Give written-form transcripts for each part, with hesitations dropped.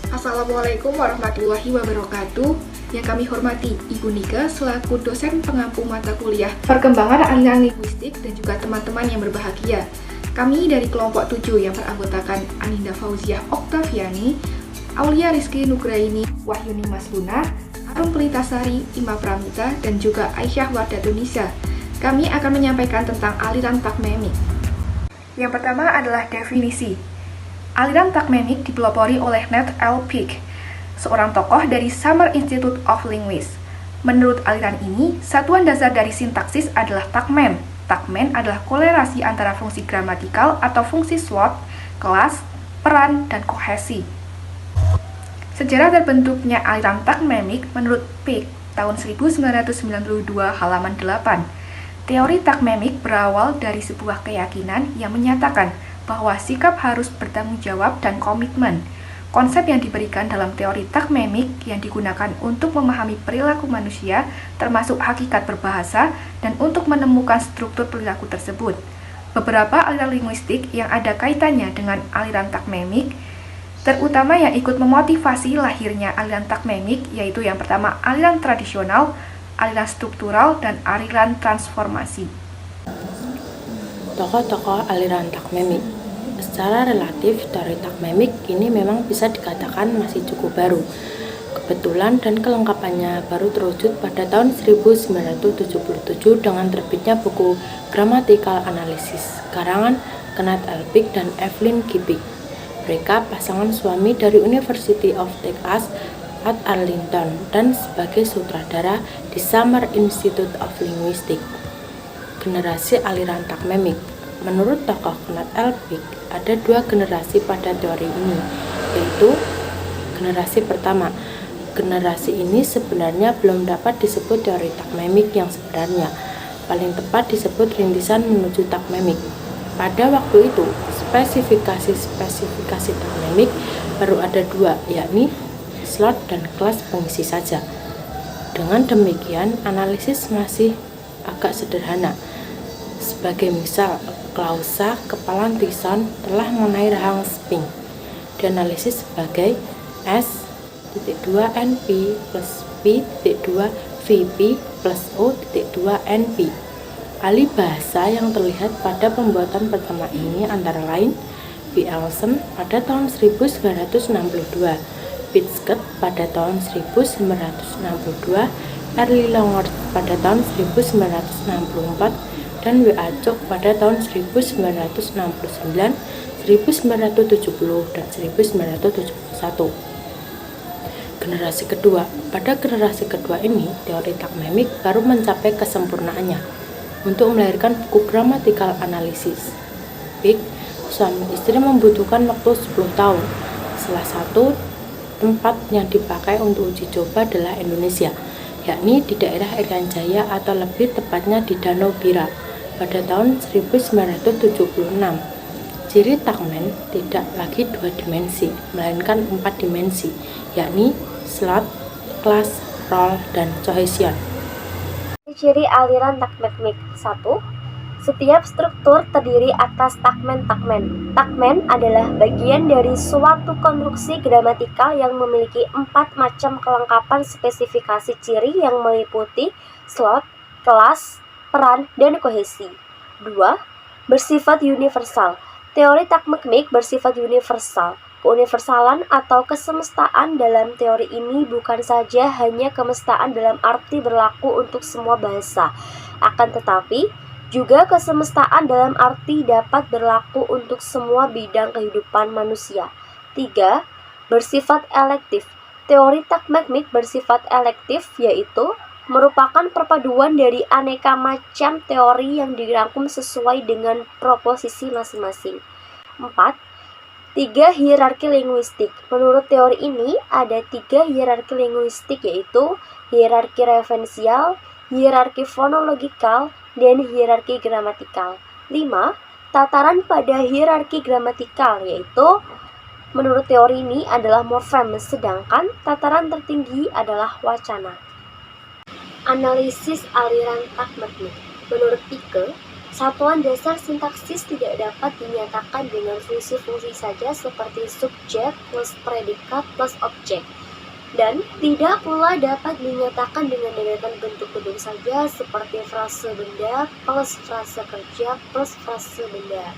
Assalamualaikum warahmatullahi wabarakatuh. Yang kami hormati Ibu Nika selaku dosen pengampu mata kuliah Perkembangan Aliran Linguistik dan juga teman-teman yang berbahagia. Kami dari kelompok 7 yang beranggotakan Aninda Fauziah Oktaviani, Aulia Rizky Nugraini, Wahyuni Masluna, Arum Pelitasari, Ima Pramita, dan juga Aisyah Wardatunisa. Kami akan menyampaikan tentang aliran takmemik. Yang pertama adalah definisi. Aliran takmemik dipelopori oleh Nat L. Pick, seorang tokoh dari Summer Institute of Linguistics. Menurut aliran ini, satuan dasar dari sintaksis adalah takmen. Takmen adalah kolerasi antara fungsi gramatikal atau fungsi slot, kelas, peran, dan kohesi. Sejarah terbentuknya aliran takmemik menurut Pick, tahun 1992 halaman 8. Teori takmemik berawal dari sebuah keyakinan yang menyatakan bahwa sikap harus bertanggung jawab dan komitmen. Konsep yang diberikan dalam teori takmemik yang digunakan untuk memahami perilaku manusia, termasuk hakikat berbahasa, dan untuk menemukan struktur perilaku tersebut. Beberapa aliran linguistik yang ada kaitannya dengan aliran takmemik, terutama yang ikut memotivasi lahirnya aliran takmemik, yaitu yang pertama aliran tradisional, aliran struktural, dan aliran transformasi. Tokoh-tokoh aliran takmemik. Secara relatif, teori takmemik kini memang bisa dikatakan masih cukup baru. Kebetulan dan kelengkapannya baru terwujud pada tahun 1977 dengan terbitnya buku Grammatical Analysis, karangan Kenneth L. Pick dan Evelyn Gibbig. Mereka pasangan suami dari University of Texas at Arlington dan sebagai sutradara di Summer Institute of Linguistics. Generasi aliran takmemik. Menurut tokoh Kenneth L. Pick, ada dua generasi pada teori ini, yaitu generasi pertama. Generasi ini sebenarnya belum dapat disebut teori takmemik yang sebenarnya, paling tepat disebut rintisan menuju takmemik. Pada waktu itu, spesifikasi takmemik baru ada dua, yakni slot dan kelas pengisi saja. Dengan demikian, analisis masih agak sederhana. Sebagai misal, klausa kepalan Tyson telah mengenai rahang Sphinx, dianalisis sebagai S.2NP plus P.2 VP plus O.2 NP. Ahli bahasa yang terlihat pada pembuatan pertama ini antara lain B. Elson pada tahun 1962, Pitskett pada tahun 1962, Early Longworth pada tahun 1964, dan W. Acok pada tahun 1969, 1970, dan 1971. Generasi kedua. Pada generasi kedua ini, teori takmemik baru mencapai kesempurnaannya untuk melahirkan buku Grammatical Analysis. Pick, suami istri membutuhkan waktu 10 tahun. Salah satu tempat yang dipakai untuk uji coba adalah Indonesia, yakni di daerah Irian Jaya atau lebih tepatnya di Danau Bira pada tahun 1976. Ciri takmen tidak lagi 2 dimensi, melainkan 4 dimensi, yakni slot, kelas, role, dan cohesion. Ciri aliran takmemik. 1. Setiap struktur terdiri atas takmen-takmen. Takmen adalah bagian dari suatu konstruksi gramatikal yang memiliki 4 macam kelengkapan spesifikasi ciri yang meliputi slot, kelas, peran, dan kohesi. 2. Bersifat universal. Teori takmemik bersifat universal. Keuniversalan atau kesemestaan dalam teori ini bukan saja hanya kemestaan dalam arti berlaku untuk semua bahasa, akan tetapi juga kesemestaan dalam arti dapat berlaku untuk semua bidang kehidupan manusia. 3. Bersifat elektif. Teori takmemik bersifat elektif, yaitu merupakan perpaduan dari aneka macam teori yang dirangkum sesuai dengan proposisi masing-masing. 4. 3 hierarki linguistik. Menurut teori ini, ada 3 hierarki linguistik, yaitu hierarki referensial, hierarki fonologikal, dan hierarki gramatikal. 5. Tataran pada hierarki gramatikal, yaitu menurut teori ini adalah morfem, sedangkan tataran tertinggi adalah wacana. Analisis aliran takmemik. Menurut Pike, Satuan dasar sintaksis tidak dapat dinyatakan dengan fungsi-fungsi saja seperti subjek plus predikat plus objek, dan tidak pula dapat dinyatakan dengan deretan bentuk gedung saja seperti frase benda plus frase kerja plus frase benda,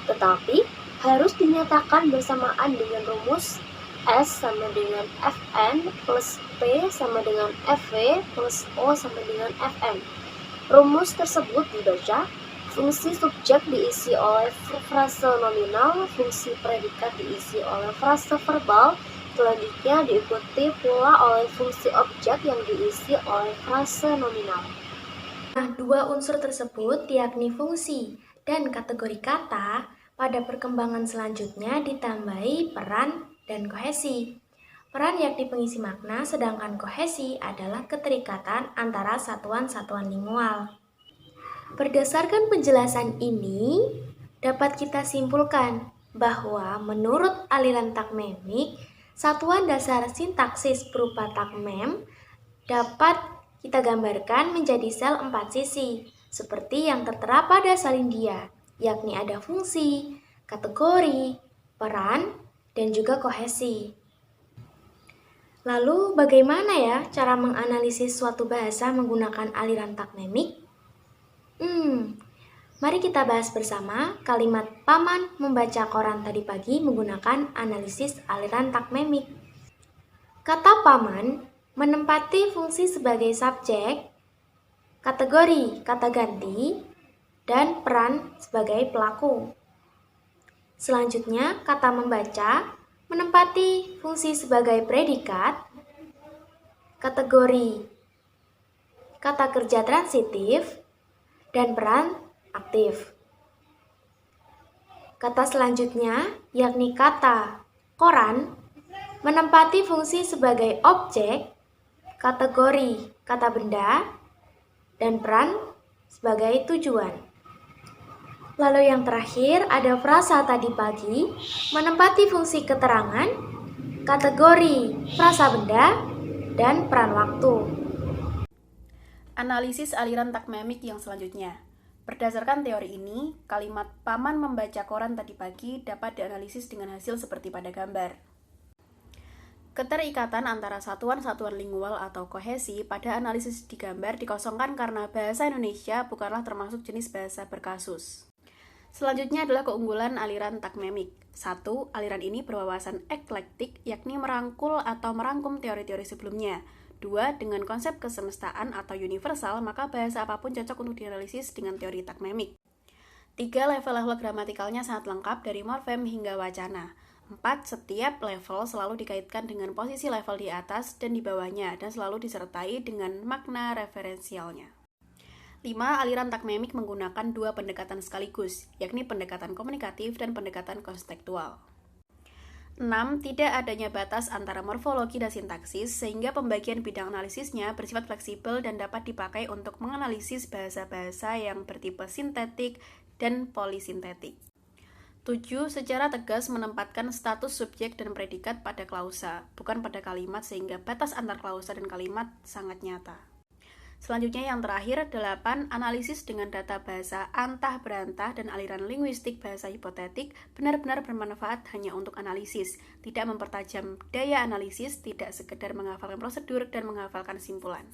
tetapi harus dinyatakan bersamaan dengan rumus S sama dengan Fn plus P sama dengan Fv plus O sama dengan Fn. Rumus tersebut dibaca: fungsi subjek diisi oleh frase nominal, fungsi predikat diisi oleh frase verbal, selanjutnya diikuti pula oleh fungsi objek yang diisi oleh frase nominal. Nah, dua unsur tersebut yakni fungsi dan kategori kata pada perkembangan selanjutnya ditambahi peran dan kohesi. Peran yakni pengisi makna, sedangkan kohesi adalah keterikatan antara satuan-satuan lingual. Berdasarkan penjelasan ini, dapat kita simpulkan bahwa menurut aliran takmemik, satuan dasar sintaksis berupa takmem dapat kita gambarkan menjadi sel 4 sisi, seperti yang tertera pada salindia, yakni ada fungsi, kategori, peran, dan juga kohesi. Lalu bagaimana ya cara menganalisis suatu bahasa menggunakan aliran takmemik? Mari kita bahas bersama kalimat Paman membaca koran tadi pagi menggunakan analisis aliran takmemik. Kata Paman menempati fungsi sebagai subjek, kategori kata ganti, dan peran sebagai pelaku. Selanjutnya, kata membaca menempati fungsi sebagai predikat, kategori kata kerja transitif, dan peran aktif. Kata selanjutnya, yakni kata koran, menempati fungsi sebagai objek, kategori kata benda, dan peran sebagai tujuan. Lalu yang terakhir ada frasa tadi pagi, menempati fungsi keterangan, kategori frasa benda, dan peran waktu. Analisis aliran takmemik yang selanjutnya. Berdasarkan teori ini, kalimat Paman membaca koran tadi pagi dapat dianalisis dengan hasil seperti pada gambar. Keterikatan antara satuan-satuan lingual atau kohesi pada analisis di gambar dikosongkan karena bahasa Indonesia bukanlah termasuk jenis bahasa berkasus. Selanjutnya adalah keunggulan aliran takmemik. 1. Aliran ini berwawasan eklektik, yakni merangkul atau merangkum teori-teori sebelumnya. 2. Dengan konsep kesemestaan atau universal, maka bahasa apapun cocok untuk dianalisis dengan teori takmemik. 3. Level-level gramatikalnya sangat lengkap dari morfem hingga wacana. 4. Setiap level selalu dikaitkan dengan posisi level di atas dan di bawahnya dan selalu disertai dengan makna referensialnya. 5. Aliran takmemik menggunakan dua pendekatan sekaligus, yakni pendekatan komunikatif dan pendekatan konstekstual. 6. Tidak adanya batas antara morfologi dan sintaksis, sehingga pembagian bidang analisisnya bersifat fleksibel dan dapat dipakai untuk menganalisis bahasa-bahasa yang bertipe sintetik dan polisintetik. 7. Secara tegas menempatkan status subjek dan predikat pada klausa, bukan pada kalimat, sehingga batas antar klausa dan kalimat sangat nyata. Selanjutnya yang terakhir, 8. Analisis dengan data bahasa antah berantah dan aliran linguistik bahasa hipotetik benar-benar bermanfaat hanya untuk analisis, tidak mempertajam daya analisis, tidak sekedar menghafalkan prosedur dan menghafalkan simpulan.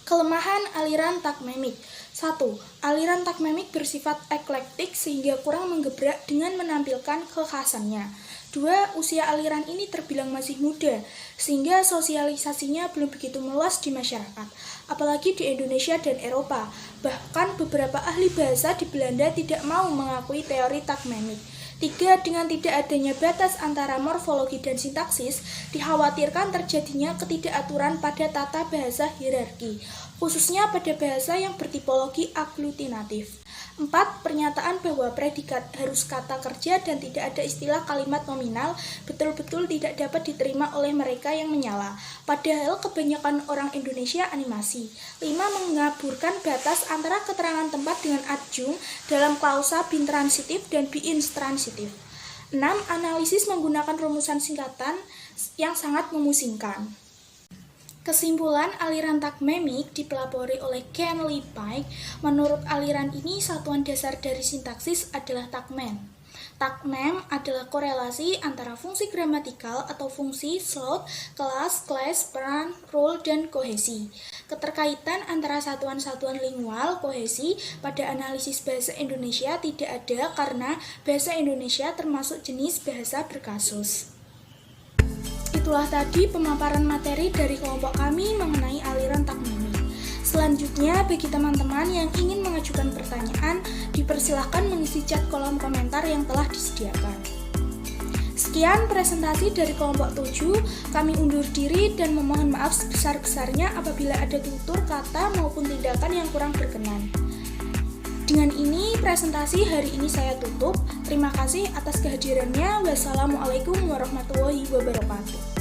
Kelemahan aliran takmemik. 1. Aliran takmemik bersifat eklektik sehingga kurang menggebrak dengan menampilkan kekhasannya. 2. Usia aliran ini terbilang masih muda, sehingga sosialisasinya belum begitu meluas di masyarakat, apalagi di Indonesia dan Eropa. Bahkan beberapa ahli bahasa di Belanda tidak mau mengakui teori takmemik. 3. Dengan tidak adanya batas antara morfologi dan sintaksis, dikhawatirkan terjadinya ketidakaturan pada tata bahasa hierarki, khususnya pada bahasa yang bertipologi aglutinatif. 4. Pernyataan bahwa predikat harus kata kerja dan tidak ada istilah kalimat nominal betul-betul tidak dapat diterima oleh mereka yang menyala, padahal kebanyakan orang Indonesia animasi. 5. Mengaburkan batas antara keterangan tempat dengan adjung dalam klausa bintransitif dan biinstransitif. 6. Analisis menggunakan rumusan singkatan yang sangat memusingkan. Kesimpulan aliran takmemik dipelopori oleh Ken Lee Pike. Menurut aliran ini, satuan dasar dari sintaksis adalah takmem. Takmem adalah korelasi antara fungsi gramatikal atau fungsi slot, kelas, class, peran, role, dan kohesi. Keterkaitan antara satuan-satuan lingual kohesi pada analisis bahasa Indonesia tidak ada karena bahasa Indonesia termasuk jenis bahasa berkasus. Itulah tadi pemaparan materi dari kelompok kami mengenai aliran takmemik. Selanjutnya, bagi teman-teman yang ingin mengajukan pertanyaan, dipersilahkan mengisi chat kolom komentar yang telah disediakan. Sekian presentasi dari kelompok 7, kami undur diri dan memohon maaf sebesar-besarnya apabila ada tutur kata maupun tindakan yang kurang berkenan. Dengan ini, presentasi hari ini saya tutup. Terima kasih atas kehadirannya. Wassalamualaikum warahmatullahi wabarakatuh.